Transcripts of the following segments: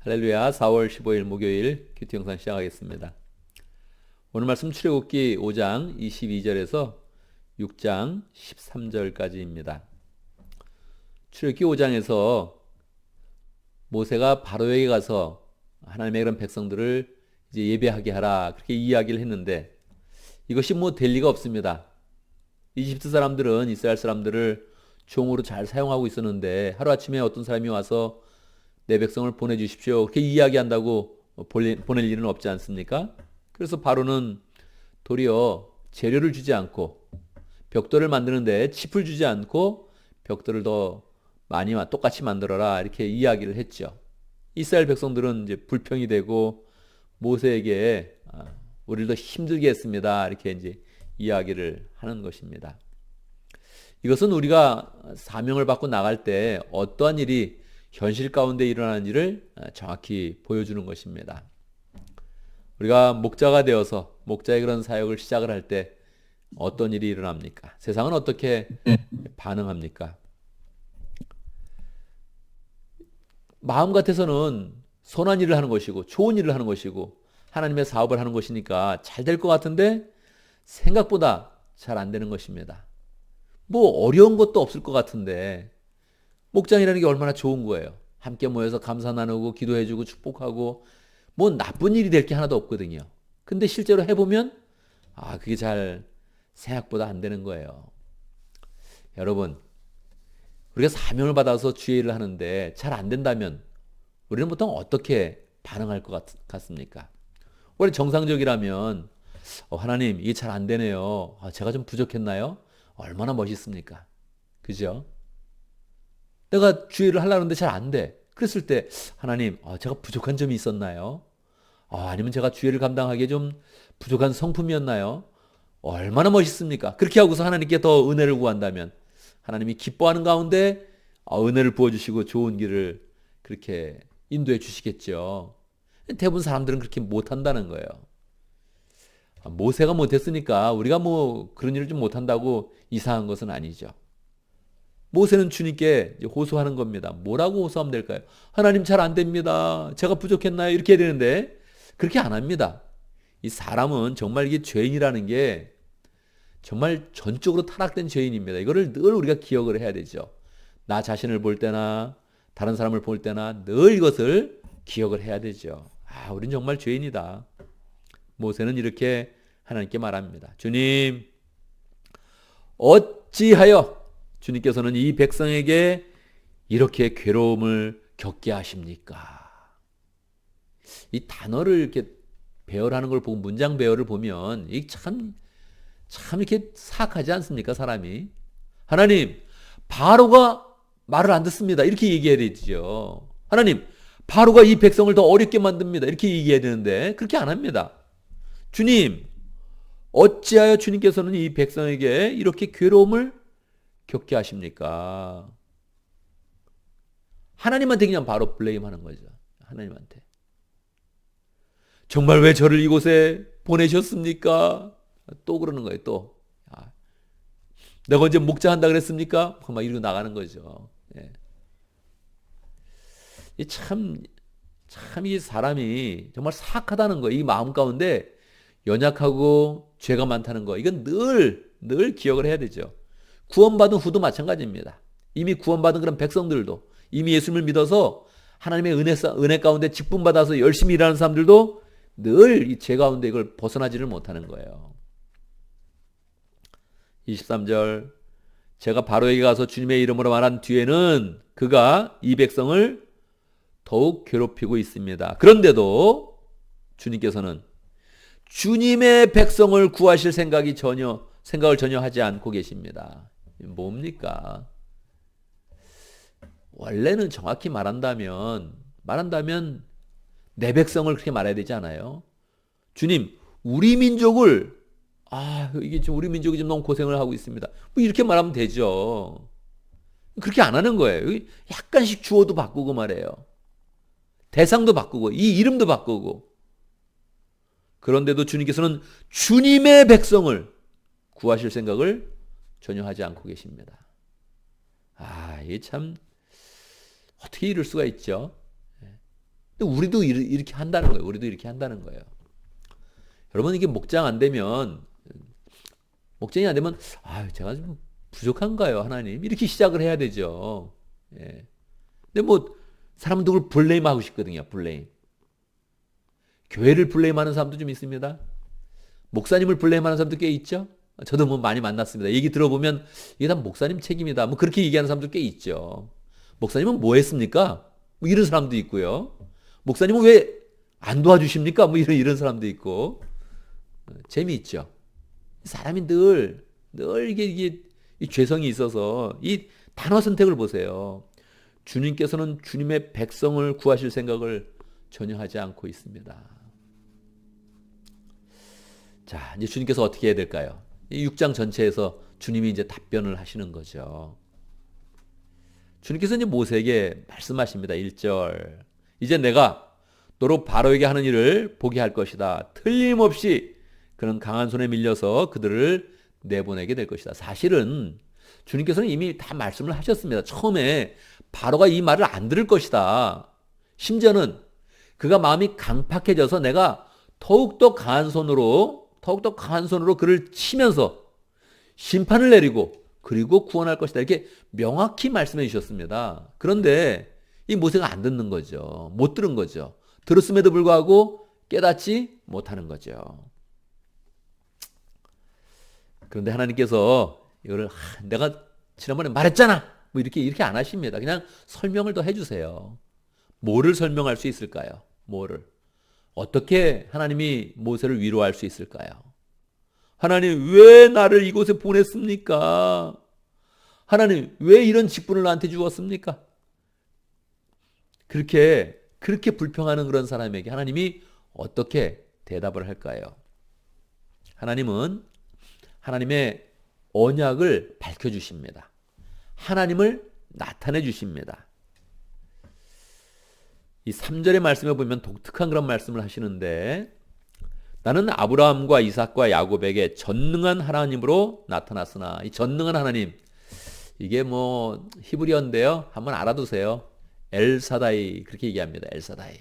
할렐루야. 4월 15일 목요일 큐티 영상 시작하겠습니다. 오늘 말씀 출애굽기 5장 22절에서 6장 13절까지입니다. 출애굽기 5장에서 모세가 바로에게 가서 하나님의 그런 백성들을 이제 예배하게 하라 그렇게 이야기를 했는데 이것이 뭐 될 리가 없습니다. 이집트 사람들은 이스라엘 사람들을 종으로 잘 사용하고 있었는데 하루아침에 어떤 사람이 와서 내 백성을 보내주십시오 그렇게 이야기한다고 보낼 일은 없지 않습니까? 그래서 바로는 도리어 재료를 주지 않고 벽돌을 만드는데 칩을 주지 않고 벽돌을 더 많이 똑같이 만들어라 이렇게 이야기를 했죠. 이스라엘 백성들은 이제 불평이 되고 모세에게 우리를 더 힘들게 했습니다 이렇게 이제 이야기를 하는 것입니다. 이것은 우리가 사명을 받고 나갈 때 어떠한 일이 현실 가운데 일어나는지를 정확히 보여주는 것입니다. 우리가 목자가 되어서 목자의 그런 사역을 시작을 할 때 어떤 일이 일어납니까? 세상은 어떻게 반응합니까? 마음 같아서는 선한 일을 하는 것이고 좋은 일을 하는 것이고 하나님의 사업을 하는 것이니까 잘 될 것 같은데 생각보다 잘 안 되는 것입니다. 뭐 어려운 것도 없을 것 같은데 목장이라는 게 얼마나 좋은 거예요. 함께 모여서 감사 나누고 기도해주고 축복하고 뭐 나쁜 일이 될 게 하나도 없거든요. 근데 실제로 해보면 그게 잘 생각보다 안 되는 거예요. 여러분, 우리가 사명을 받아서 주의 일을 하는데 잘 안 된다면 우리는 보통 어떻게 반응할 것 같습니까? 원래 정상적이라면 하나님 이게 잘 안 되네요. 제가 좀 부족했나요? 얼마나 멋있습니까? 그죠? 내가 주의를 하려는데 잘 안 돼. 그랬을 때 하나님 제가 부족한 점이 있었나요? 아니면 제가 주의를 감당하기에 좀 부족한 성품이었나요? 얼마나 멋있습니까? 그렇게 하고서 하나님께 더 은혜를 구한다면 하나님이 기뻐하는 가운데 은혜를 부어주시고 좋은 길을 그렇게 인도해 주시겠죠. 대부분 사람들은 그렇게 못한다는 거예요. 모세가 못했으니까 우리가 뭐 그런 일을 좀 못한다고 이상한 것은 아니죠. 모세는 주님께 호소하는 겁니다. 뭐라고 호소하면 될까요? 하나님 잘 안 됩니다. 제가 부족했나요? 이렇게 해야 되는데 그렇게 안 합니다. 이 사람은 정말 이게 죄인이라는 게 정말 전적으로 타락된 죄인입니다. 이거를 늘 우리가 기억을 해야 되죠. 나 자신을 볼 때나 다른 사람을 볼 때나 늘 이것을 기억을 해야 되죠. 우린 정말 죄인이다. 모세는 이렇게 하나님께 말합니다. 주님, 어찌하여 주님께서는 이 백성에게 이렇게 괴로움을 겪게 하십니까? 이 단어를 이렇게 배열하는 걸 보고 문장 배열을 보면 이 참 이렇게 사악하지 않습니까, 사람이? 하나님, 바로가 말을 안 듣습니다. 이렇게 얘기해야 되죠. 하나님, 바로가 이 백성을 더 어렵게 만듭니다. 이렇게 얘기해야 되는데 그렇게 안 합니다. 주님, 어찌하여 주님께서는 이 백성에게 이렇게 괴로움을 겪게 하십니까? 하나님한테 그냥 바로 블레임하는 거죠. 하나님한테. 정말 왜 저를 이곳에 보내셨습니까? 또 그러는 거예요. 또. 내가 언제 목자한다 그랬습니까? 막 이러고 나가는 거죠. 예. 이 사람이 정말 사악하다는 거예요. 이 마음 가운데 연약하고 죄가 많다는 거. 이건 늘 기억을 해야 되죠. 구원받은 후도 마찬가지입니다. 이미 구원받은 그런 백성들도 이미 예수님을 믿어서 하나님의 은혜 가운데 직분받아서 열심히 일하는 사람들도 늘 이 죄 가운데 이걸 벗어나지를 못하는 거예요. 23절 제가 바로에게 가서 주님의 이름으로 말한 뒤에는 그가 이 백성을 더욱 괴롭히고 있습니다. 그런데도 주님께서는 주님의 백성을 구하실 생각을 전혀 하지 않고 계십니다. 뭡니까? 원래는 정확히 말한다면 내 백성을 그렇게 말해야 되지 않아요? 주님, 우리 민족을 이게 좀 우리 민족이 좀 너무 고생을 하고 있습니다. 뭐 이렇게 말하면 되죠. 그렇게 안 하는 거예요. 약간씩 주어도 바꾸고 말해요. 대상도 바꾸고 이 이름도 바꾸고. 그런데도 주님께서는 주님의 백성을 구하실 생각을 전혀 하지 않고 계십니다. 이게 참 어떻게 이럴 수가 있죠? 근데 우리도 이렇게 한다는 거예요. 우리도 이렇게 한다는 거예요. 여러분, 이게 목장이 안 되면, 제가 좀 부족한가요, 하나님? 이렇게 시작을 해야 되죠. 예. 근데 뭐, 사람은 누굴 블레임하고 싶거든요, 블레임. 교회를 블레임하는 사람도 좀 있습니다. 목사님을 블레임하는 사람도 꽤 있죠. 저도 뭐 많이 만났습니다. 얘기 들어보면 이게 다 목사님 책임이다. 뭐 그렇게 얘기하는 사람도 꽤 있죠. 목사님은 뭐 했습니까? 뭐 이런 사람도 있고요. 목사님은 왜 안 도와주십니까? 뭐 이런 사람도 있고. 재미있죠. 사람이 늘 이게 이 죄성이 있어서 이 단어 선택을 보세요. 주님께서는 주님의 백성을 구하실 생각을 전혀 하지 않고 있습니다. 자, 이제 주님께서 어떻게 해야 될까요? 이 6장 전체에서 주님이 이제 답변을 하시는 거죠. 주님께서 이제 모세에게 말씀하십니다. 1절. 이제 내가 너로 바로에게 하는 일을 보게 할 것이다. 틀림없이 그는 강한 손에 밀려서 그들을 내보내게 될 것이다. 사실은 주님께서는 이미 다 말씀을 하셨습니다. 처음에 바로가 이 말을 안 들을 것이다. 심지어는 그가 마음이 강팍해져서 내가 더욱더 강한 손으로 그를 치면서 심판을 내리고 그리고 구원할 것이다. 이렇게 명확히 말씀해 주셨습니다. 그런데 이 모세가 안 듣는 거죠. 못 들은 거죠. 들었음에도 불구하고 깨닫지 못하는 거죠. 그런데 하나님께서 이거를 내가 지난번에 말했잖아. 뭐 이렇게 안 하십니다. 그냥 설명을 더 해주세요. 뭐를 설명할 수 있을까요? 뭐를? 어떻게 하나님이 모세를 위로할 수 있을까요? 하나님, 왜 나를 이곳에 보냈습니까? 하나님, 왜 이런 직분을 나한테 주었습니까? 그렇게 불평하는 그런 사람에게 하나님이 어떻게 대답을 할까요? 하나님은 하나님의 언약을 밝혀주십니다. 하나님을 나타내 주십니다. 이 3절의 말씀에 보면 독특한 그런 말씀을 하시는데 나는 아브라함과 이삭과 야곱에게 전능한 하나님으로 나타났으나 이 전능한 하나님 이게 뭐 히브리어인데요. 한번 알아두세요. 엘사다이 그렇게 얘기합니다. 엘사다이.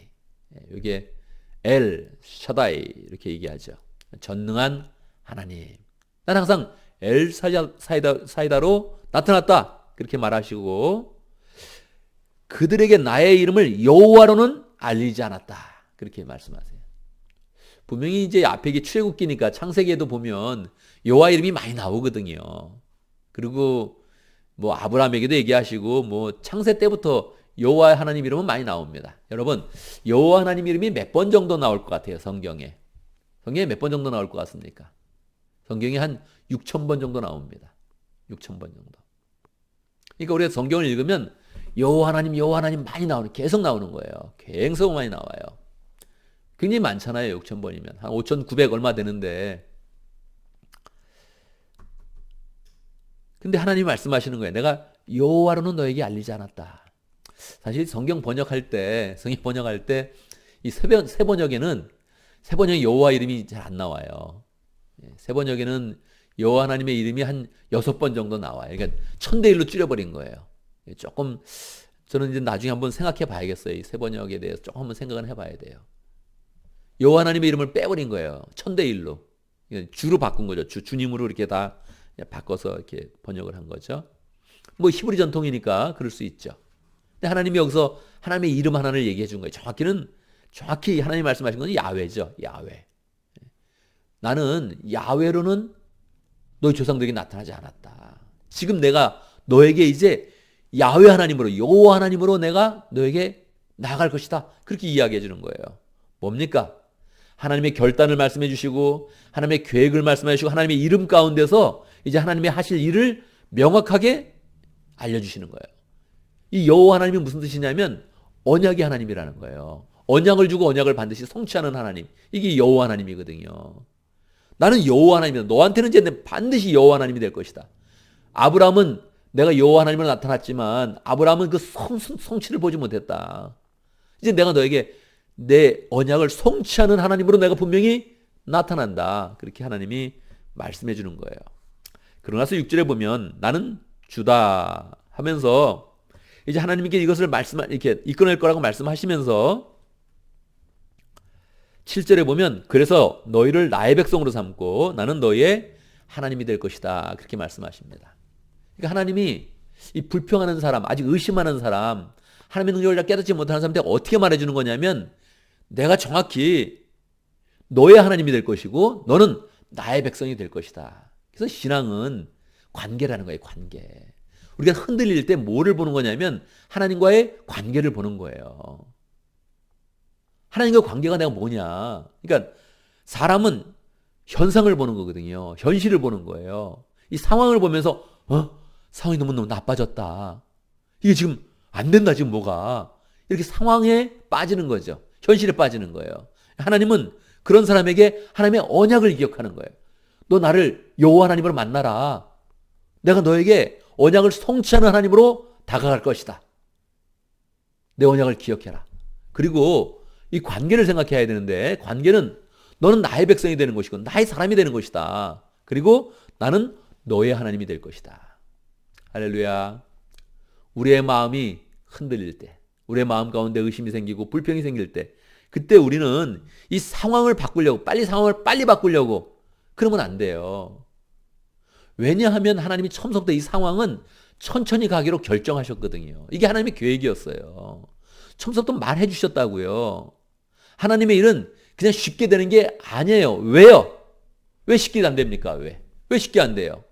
이게 엘 샤다이 이렇게 얘기하죠. 전능한 하나님. 난 항상 엘사이다로 나타났다. 그렇게 말하시고 그들에게 나의 이름을 여호와로는 알리지 않았다. 그렇게 말씀하세요. 분명히 이제 앞에 이게 출애굽기니까 창세기에도 보면 여호와 이름이 많이 나오거든요. 그리고 뭐 아브라함에게도 얘기하시고 뭐 창세 때부터 여호와 하나님 이름은 많이 나옵니다. 여러분, 여호와 하나님 이름이 몇 번 정도 나올 것 같아요, 성경에? 성경에 몇 번 정도 나올 것 같습니까? 성경에 한 6,000번 정도 나옵니다. 6,000번 정도. 그러니까 우리가 성경을 읽으면 여호와 하나님 많이 나오는, 계속 나오는 거예요. 계속 많이 나와요. 굉장히 많잖아요, 6,000번이면. 한 5,900 얼마 되는데. 근데 하나님이 말씀하시는 거예요. 내가 여호와로는 너에게 알리지 않았다. 사실 성경 번역할 때 이 새 번역에 여호와 이름이 잘 안 나와요. 새 번역에는 여호와 하나님의 이름이 한 6번 정도 나와요. 그러니까 1000대 1로 줄여버린 거예요. 조금 저는 이제 나중에 한번 생각해 봐야겠어요. 이 새 번역에 대해서 조금 한번 생각을 해봐야 돼요. 여호와 하나님의 이름을 빼버린 거예요. 1000대 1로. 주로 바꾼 거죠. 주님으로 이렇게 다 바꿔서 이렇게 번역을 한 거죠. 뭐 히브리 전통이니까 그럴 수 있죠. 근데 하나님이 여기서 하나님의 이름 하나를 얘기해 준 거예요. 정확히 하나님이 말씀하신 건 야훼죠. 야훼. 나는 야훼로는 너희 조상들에게 나타나지 않았다. 지금 내가 너에게 이제 야훼 하나님으로, 여호와 하나님으로 내가 너에게 나아갈 것이다. 그렇게 이야기해 주는 거예요. 뭡니까? 하나님의 결단을 말씀해 주시고 하나님의 계획을 말씀해 주시고 하나님의 이름 가운데서 이제 하나님의 하실 일을 명확하게 알려주시는 거예요. 이 여호와 하나님이 무슨 뜻이냐면 언약의 하나님이라는 거예요. 언약을 주고 언약을 반드시 성취하는 하나님. 이게 여호와 하나님이거든요. 나는 여호와 하나님이다. 너한테는 이제 반드시 여호와 하나님이 될 것이다. 아브라함은 내가 여호와 하나님으로 나타났지만 아브라함은 그 성취를 보지 못했다. 이제 내가 너에게 내 언약을 성취하는 하나님으로 내가 분명히 나타난다. 그렇게 하나님이 말씀해 주는 거예요. 그러나서 6절에 보면 나는 주다 하면서 이제 하나님께 이것을 이렇게 이끌어낼 거라고 말씀하시면서 7절에 보면 그래서 너희를 나의 백성으로 삼고 나는 너희의 하나님이 될 것이다. 그렇게 말씀하십니다. 그러니까 하나님이 이 불평하는 사람, 아직 의심하는 사람, 하나님의 능력을 잘 깨닫지 못하는 사람한테 어떻게 말해주는 거냐면 내가 정확히 너의 하나님이 될 것이고 너는 나의 백성이 될 것이다. 그래서 신앙은 관계라는 거예요. 관계. 우리가 흔들릴 때 뭐를 보는 거냐면 하나님과의 관계를 보는 거예요. 하나님과 관계가 내가 뭐냐. 그러니까 사람은 현상을 보는 거거든요. 현실을 보는 거예요. 이 상황을 보면서 상황이 너무너무 나빠졌다. 이게 지금 안 된다. 지금 뭐가. 이렇게 상황에 빠지는 거죠. 현실에 빠지는 거예요. 하나님은 그런 사람에게 하나님의 언약을 기억하는 거예요. 너 나를 여호와 하나님으로 만나라. 내가 너에게 언약을 성취하는 하나님으로 다가갈 것이다. 내 언약을 기억해라. 그리고 이 관계를 생각해야 되는데 관계는 너는 나의 백성이 되는 것이고 나의 사람이 되는 것이다. 그리고 나는 너의 하나님이 될 것이다. 할렐루야. 우리의 마음이 흔들릴 때, 우리의 마음 가운데 의심이 생기고 불평이 생길 때 그때 우리는 이 상황을 바꾸려고 상황을 빨리 바꾸려고 그러면 안 돼요. 왜냐하면 하나님이 처음부터 이 상황은 천천히 가기로 결정하셨거든요. 이게 하나님의 계획이었어요. 처음부터 말해 주셨다고요. 하나님의 일은 그냥 쉽게 되는 게 아니에요. 왜요? 왜 쉽게 안 됩니까? 왜 쉽게 안 돼요?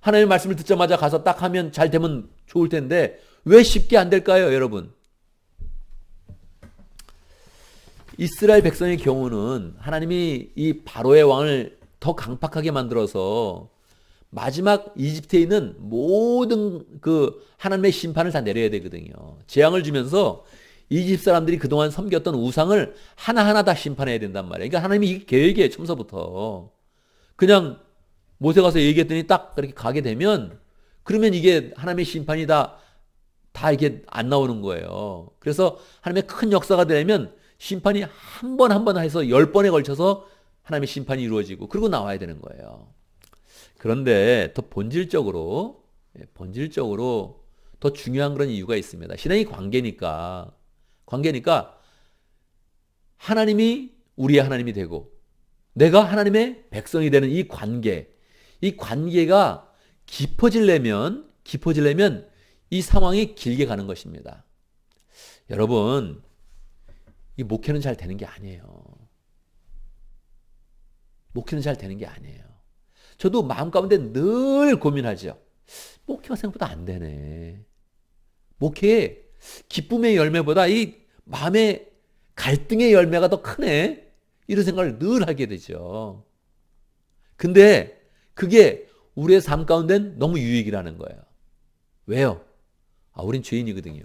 하나님의 말씀을 듣자마자 가서 딱 하면 잘 되면 좋을 텐데 왜 쉽게 안 될까요, 여러분? 이스라엘 백성의 경우는 하나님이 이 바로의 왕을 더 강팍하게 만들어서 마지막 이집트에 있는 모든 그 하나님의 심판을 다 내려야 되거든요. 재앙을 주면서 이집트 사람들이 그동안 섬겼던 우상을 하나하나 다 심판해야 된단 말이에요. 그러니까 하나님이 이 계획이에요, 처음부터. 그냥 모세 가서 얘기했더니 딱 그렇게 가게 되면 그러면 이게 하나님의 심판이 다 이게 안 나오는 거예요. 그래서 하나님의 큰 역사가 되려면 심판이 한 번 한 번 해서 10번에 걸쳐서 하나님의 심판이 이루어지고 그리고 나와야 되는 거예요. 그런데 더 본질적으로 더 중요한 그런 이유가 있습니다. 신앙이 관계니까 하나님이 우리의 하나님이 되고 내가 하나님의 백성이 되는 이 관계가 깊어지려면 이 상황이 길게 가는 것입니다. 여러분, 이 목회는 잘 되는 게 아니에요. 목회는 잘 되는 게 아니에요. 저도 마음 가운데 늘 고민하죠. 목회가 생각보다 안 되네. 목회의 기쁨의 열매보다 이 마음의 갈등의 열매가 더 크네. 이런 생각을 늘 하게 되죠. 근데 그게 우리의 삶 가운데는 너무 유익이라는 거예요. 왜요? 우린 죄인이거든요.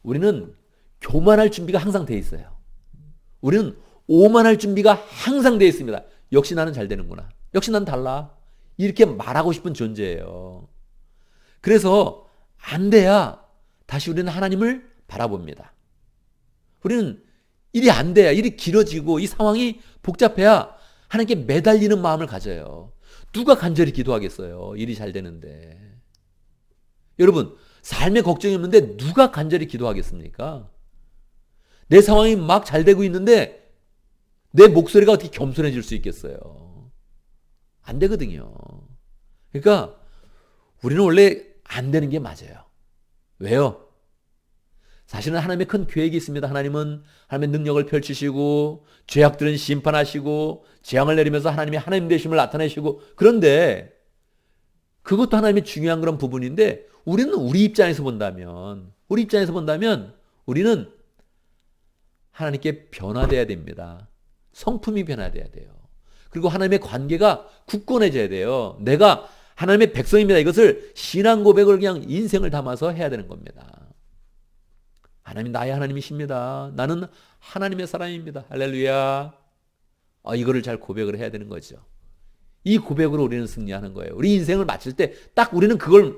우리는 교만할 준비가 항상 돼 있어요. 우리는 오만할 준비가 항상 돼 있습니다. 역시 나는 잘 되는구나. 역시 난 달라. 이렇게 말하고 싶은 존재예요. 그래서 안 돼야 다시 우리는 하나님을 바라봅니다. 우리는 일이 안 돼야, 일이 길어지고 이 상황이 복잡해야 하나님께 매달리는 마음을 가져요. 누가 간절히 기도하겠어요? 일이 잘 되는데. 여러분, 삶에 걱정이 없는데 누가 간절히 기도하겠습니까? 내 상황이 막 잘 되고 있는데 내 목소리가 어떻게 겸손해질 수 있겠어요? 안 되거든요. 그러니까 우리는 원래 안 되는 게 맞아요. 왜요? 사실은 하나님의 큰 계획이 있습니다. 하나님은 하나님의 능력을 펼치시고 죄악들은 심판하시고 재앙을 내리면서 하나님의 하나님 되심을 나타내시고 그런데 그것도 하나님의 중요한 그런 부분인데 우리는 우리 입장에서 본다면 우리는 하나님께 변화돼야 됩니다. 성품이 변화돼야 돼요. 그리고 하나님의 관계가 굳건해져야 돼요. 내가 하나님의 백성입니다. 이것을 신앙 고백을 그냥 인생을 담아서 해야 되는 겁니다. 하나님 나의 하나님이십니다. 나는 하나님의 사람입니다. 할렐루야. 이거를 잘 고백을 해야 되는 거죠. 이 고백으로 우리는 승리하는 거예요. 우리 인생을 마칠 때 딱 우리는 그걸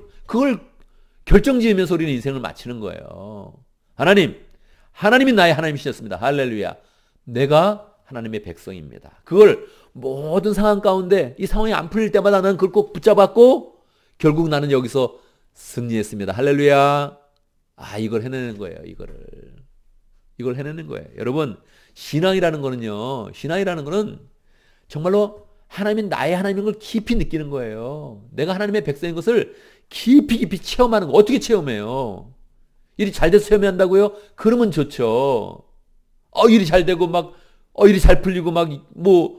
결정지으면서 우리는 인생을 마치는 거예요. 하나님이 나의 하나님이셨습니다. 할렐루야. 내가 하나님의 백성입니다. 그걸 모든 상황 가운데 이 상황이 안 풀릴 때마다 나는 그걸 꼭 붙잡았고 결국 나는 여기서 승리했습니다. 할렐루야. 이걸 해내는 거예요. 이거를. 이걸 해내는 거예요. 여러분, 신앙이라는 거는 정말로 하나님이 나의 하나님인 걸 깊이 느끼는 거예요. 내가 하나님의 백성인 것을 깊이 체험하는 거. 어떻게 체험해요? 일이 잘 돼서 체험한다고요? 그러면 좋죠. 일이 잘 되고 일이 잘 풀리고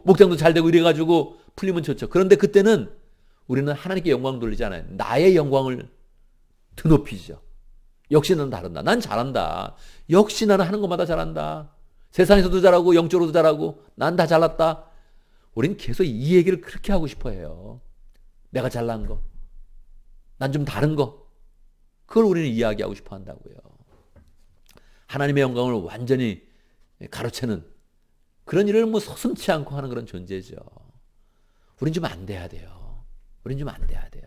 목장도 잘 되고 이래가지고 풀리면 좋죠. 그런데 그때는 우리는 하나님께 영광을 돌리지 않아요. 나의 영광을 드높이죠. 역시 나는 다른다. 난 잘한다. 역시 나는 하는 것마다 잘한다. 세상에서도 잘하고 영적으로도 잘하고 난 다 잘났다. 우린 계속 이 얘기를 그렇게 하고 싶어 해요. 내가 잘난 거. 난 좀 다른 거. 그걸 우리는 이야기하고 싶어 한다고요. 하나님의 영광을 완전히 가로채는 그런 일을 서슴지 않고 하는 그런 존재죠. 우린 좀 안 돼야 돼요. 우린 좀 안 돼야 돼요.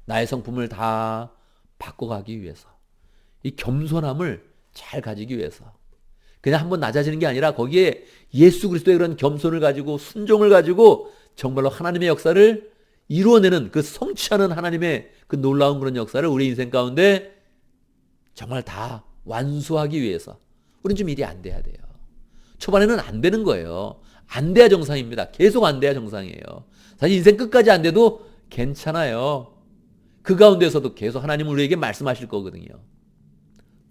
나의 성품을 다 바꿔가기 위해서. 이 겸손함을 잘 가지기 위해서. 그냥 한번 낮아지는 게 아니라 거기에 예수 그리스도의 그런 겸손을 가지고 순종을 가지고 정말로 하나님의 역사를 이루어내는 그 성취하는 하나님의 그 놀라운 그런 역사를 우리 인생 가운데 정말 다 완수하기 위해서 우린 좀 일이 안 돼야 돼요. 초반에는 안 되는 거예요. 안 돼야 정상입니다. 계속 안 돼야 정상이에요. 사실 인생 끝까지 안 돼도 괜찮아요. 그 가운데서도 계속 하나님은 우리에게 말씀하실 거거든요.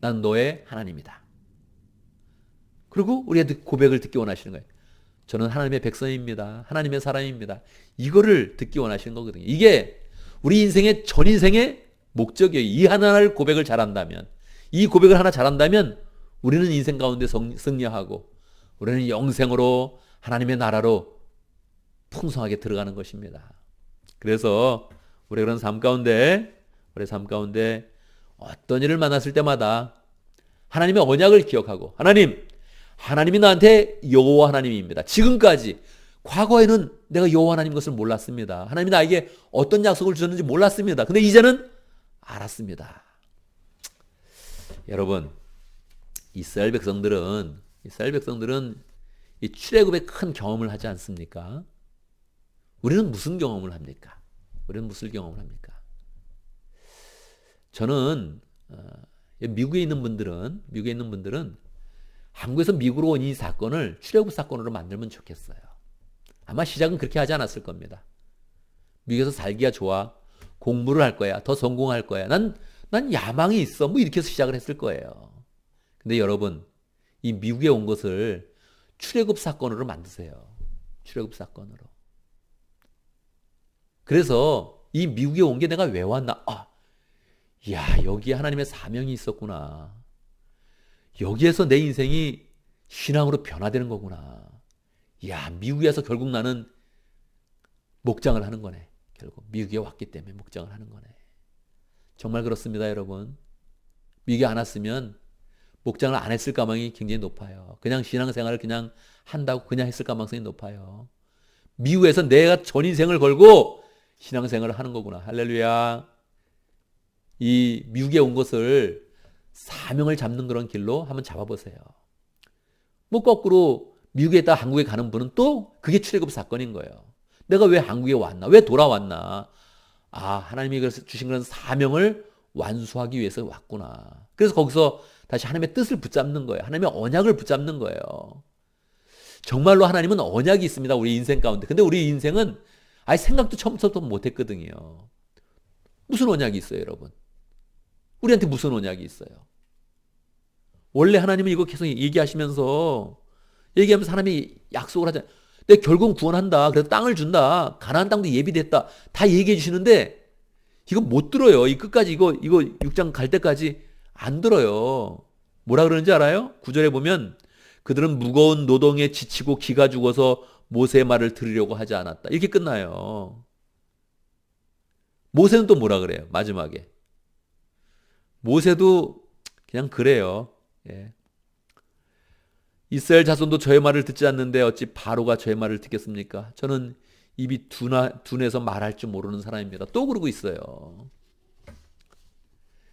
난 너의 하나님이다. 그리고 우리가 고백을 듣기 원하시는 거예요. 저는 하나님의 백성입니다. 하나님의 사람입니다. 이거를 듣기 원하시는 거거든요. 이게 우리 인생의 전 인생의 목적이에요. 이 하나를 고백을 잘한다면, 이 고백을 하나 잘한다면 우리는 인생 가운데 승리하고 우리는 영생으로 하나님의 나라로 풍성하게 들어가는 것입니다. 그래서 우리 그런 삶 가운데 어떤 일을 만났을 때마다 하나님의 언약을 기억하고 하나님이 나한테 여호와 하나님입니다. 지금까지 과거에는 내가 여호와 하나님 것을 몰랐습니다. 하나님이 나에게 어떤 약속을 주셨는지 몰랐습니다. 근데 이제는 알았습니다. 여러분, 이스라엘 백성들은 이 출애굽의 큰 경험을 하지 않습니까? 우리는 무슨 경험을 합니까? 저는 미국에 있는 분들은 한국에서 미국으로 온 이 사건을 출애굽 사건으로 만들면 좋겠어요. 아마 시작은 그렇게 하지 않았을 겁니다. 미국에서 살기가 좋아. 공부를 할 거야. 더 성공할 거야. 난 야망이 있어. 이렇게 해서 시작을 했을 거예요. 근데 여러분, 이 미국에 온 것을 출애굽 사건으로 만드세요. 출애굽 사건으로. 그래서 이 미국에 온 게 내가 왜 왔나? 여기에 하나님의 사명이 있었구나. 여기에서 내 인생이 신앙으로 변화되는 거구나. 미국에서 결국 나는 목장을 하는 거네. 결국 미국에 왔기 때문에 목장을 하는 거네. 정말 그렇습니다, 여러분. 미국에 안 왔으면 목장을 안 했을 가망이 굉장히 높아요. 그냥 신앙생활을 그냥 한다고 그냥 했을 가망성이 높아요. 미국에서 내가 전 인생을 걸고 신앙생활을 하는 거구나. 할렐루야. 이 미국에 온 것을 사명을 잡는 그런 길로 한번 잡아보세요. 거꾸로 미국에 있다 한국에 가는 분은 또 그게 출애굽 사건인 거예요. 내가 왜 한국에 왔나? 왜 돌아왔나? 하나님이 주신 그런 사명을 완수하기 위해서 왔구나. 그래서 거기서 다시 하나님의 뜻을 붙잡는 거예요. 하나님의 언약을 붙잡는 거예요. 정말로 하나님은 언약이 있습니다. 우리 인생 가운데. 근데 우리 인생은 생각도 처음부터 못했거든요. 무슨 언약이 있어요, 여러분? 우리한테 무슨 언약이 있어요? 원래 하나님은 이거 계속 얘기하면서 하나님이 약속을 하잖아요. 내가 결국은 구원한다. 그래서 땅을 준다. 가나안 땅도 예비됐다. 다 얘기해 주시는데 이거 못 들어요. 이 끝까지 이거 6장 갈 때까지 안 들어요. 뭐라 그러는지 알아요? 9절에 보면 그들은 무거운 노동에 지치고 기가 죽어서 모세의 말을 들으려고 하지 않았다. 이렇게 끝나요. 모세는 또 뭐라 그래요? 마지막에. 모세도 그냥 그래요. 이스라엘 자손도 저의 말을 듣지 않는데 어찌 바로가 저의 말을 듣겠습니까? 저는 입이 둔해서 말할 줄 모르는 사람입니다. 또 그러고 있어요.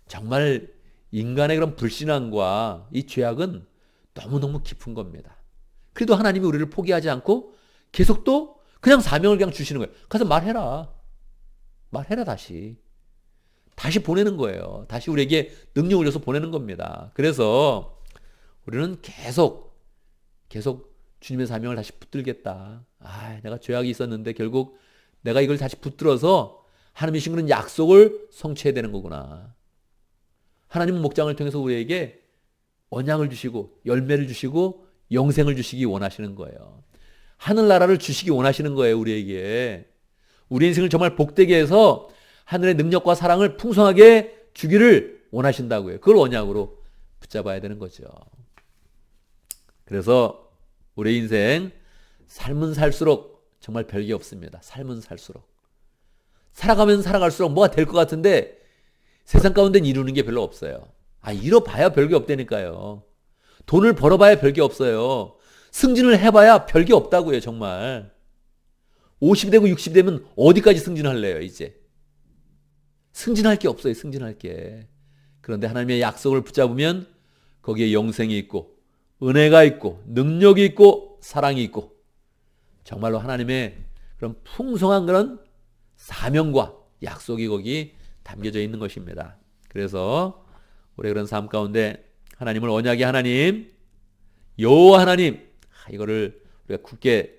정말 인간의 그런 불신앙과 이 죄악은 너무너무 깊은 겁니다. 그래도 하나님이 우리를 포기하지 않고 계속 또 그냥 사명을 그냥 주시는 거예요. 가서 말해라. 다시 보내는 거예요. 다시 우리에게 능력을 줘서 보내는 겁니다. 그래서 우리는 계속 주님의 사명을 다시 붙들겠다. 내가 죄악이 있었는데 결국 내가 이걸 다시 붙들어서 하나님이 주신 그런 약속을 성취해야 되는 거구나. 하나님은 목장을 통해서 우리에게 언약을 주시고 열매를 주시고 영생을 주시기 원하시는 거예요. 하늘나라를 주시기 원하시는 거예요, 우리에게. 우리 인생을 정말 복되게 해서 하늘의 능력과 사랑을 풍성하게 주기를 원하신다고요. 그걸 언약으로 붙잡아야 되는 거죠. 그래서 우리 인생 삶은 살수록 정말 별게 없습니다. 삶은 살수록. 살아가면 살아갈수록 뭐가 될 것 같은데 세상 가운데는 이루는 게 별로 없어요. 이뤄봐야 별게 없다니까요. 돈을 벌어봐야 별게 없어요. 승진을 해봐야 별게 없다고요, 정말. 50 되고 60 되면 어디까지 승진할래요, 이제. 승진할 게 없어요, 승진할 게. 그런데 하나님의 약속을 붙잡으면 거기에 영생이 있고 은혜가 있고 능력이 있고 사랑이 있고 정말로 하나님의 그런 풍성한 그런 사명과 약속이 거기 담겨져 있는 것입니다. 그래서 우리 그런 삶 가운데 하나님을 언약의 하나님, 여호와 하나님, 이거를 우리가 굳게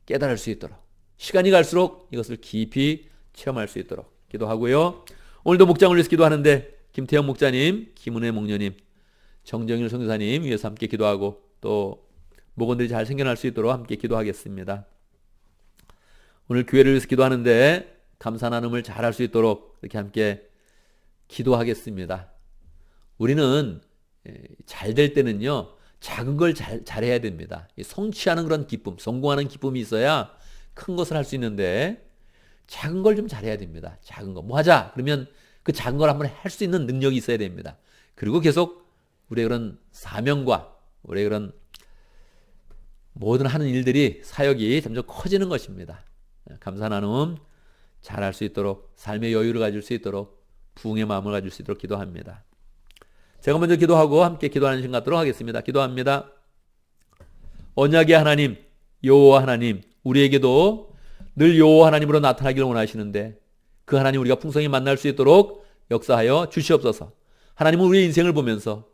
깨달을 수 있도록 시간이 갈수록 이것을 깊이 체험할 수 있도록 기도하고요. 오늘도 목장을 위해서 기도하는데 김태형 목자님, 김은혜 목녀님, 정정일 선교사님 위해서 함께 기도하고 또 목원들이 잘 생겨날 수 있도록 함께 기도하겠습니다. 오늘 교회를 위해서 기도하는데 감사 나눔을 잘할 수 있도록 이렇게 함께 기도하겠습니다. 우리는 잘 될 때는요, 작은 걸 잘해야 됩니다. 성취하는 그런 기쁨, 성공하는 기쁨이 있어야 큰 것을 할 수 있는데 작은 걸 좀 잘해야 됩니다. 작은 거. 뭐 하자. 그러면 그 작은 걸 한번 할 수 있는 능력이 있어야 됩니다. 그리고 계속 우리의 그런 사명과 우리의 그런 모든 하는 일들이 사역이 점점 커지는 것입니다. 감사 나눔 잘할 수 있도록 삶의 여유를 가질 수 있도록 부흥의 마음을 가질 수 있도록 기도합니다. 제가 먼저 기도하고 함께 기도하는 시간 갖도록 하겠습니다. 기도합니다. 언약의 하나님, 여호와 하나님, 우리에게도 늘 여호와 하나님으로 나타나기를 원하시는데 그 하나님 우리가 풍성히 만날 수 있도록 역사하여 주시옵소서. 하나님은 우리의 인생을 보면서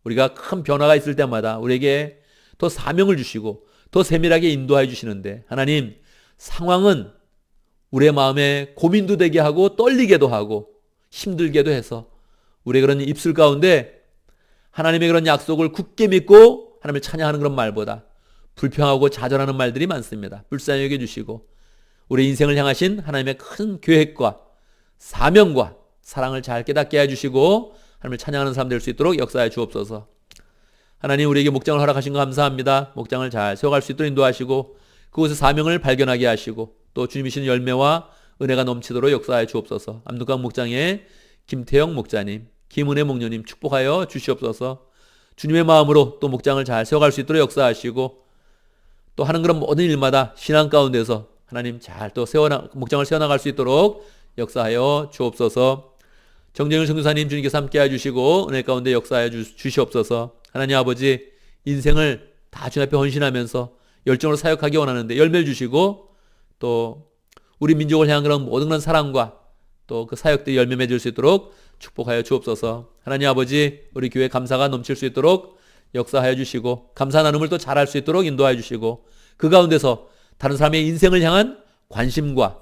우리가 큰 변화가 있을 때마다 우리에게 더 사명을 주시고 더 세밀하게 인도해 주시는데 하나님, 상황은 우리의 마음에 고민도 되게 하고 떨리게도 하고 힘들게도 해서 우리의 그런 입술 가운데 하나님의 그런 약속을 굳게 믿고 하나님을 찬양하는 그런 말보다 불평하고 좌절하는 말들이 많습니다. 불쌍히 여겨주시고 우리 인생을 향하신 하나님의 큰 계획과 사명과 사랑을 잘 깨닫게 해주시고 하나님을 찬양하는 사람 될 수 있도록 역사해 주옵소서. 하나님, 우리에게 목장을 허락하신 거 감사합니다. 목장을 잘 세워갈 수 있도록 인도하시고 그곳의 사명을 발견하게 하시고 또 주님이 주시는 열매와 은혜가 넘치도록 역사해 주옵소서. 암둥강 목장의 김태영 목자님, 김은혜 목녀님 축복하여 주시옵소서. 주님의 마음으로 또 목장을 잘 세워갈 수 있도록 역사하시고 또 하는 그런 모든 일마다 신앙 가운데서 하나님 잘 또 목장을 세워나갈 수 있도록 역사하여 주옵소서. 정정일 선교사님 주님께서 함께해 주시고 은혜 가운데 역사하여 주시옵소서. 하나님 아버지, 인생을 다 주님 앞에 헌신하면서 열정으로 사역하기 원하는데 열매를 주시고 또 우리 민족을 향한 그런 모든 그런 사랑과 또 그 사역들이 열매 맺을 수 있도록 축복하여 주옵소서. 하나님 아버지, 우리 교회 감사가 넘칠 수 있도록 역사하여 주시고 감사 나눔을 또 잘할 수 있도록 인도하여 주시고 그 가운데서 다른 사람의 인생을 향한 관심과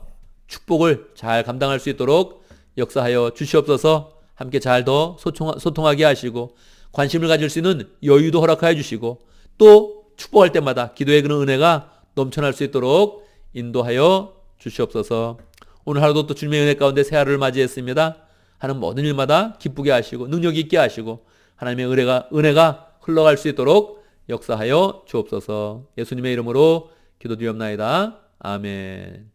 축복을 잘 감당할 수 있도록 역사하여 주시옵소서. 함께 잘 더 소통하게 하시고 관심을 가질 수 있는 여유도 허락하여 주시고 또 축복할 때마다 기도의 그런 은혜가 넘쳐날 수 있도록 인도하여 주시옵소서. 오늘 하루도 또 주님의 은혜 가운데 새 하루를 맞이했습니다. 하는 모든 일마다 기쁘게 하시고 능력 있게 하시고 하나님의 은혜가 흘러갈 수 있도록 역사하여 주옵소서. 예수님의 이름으로 기도드리옵나이다. 아멘.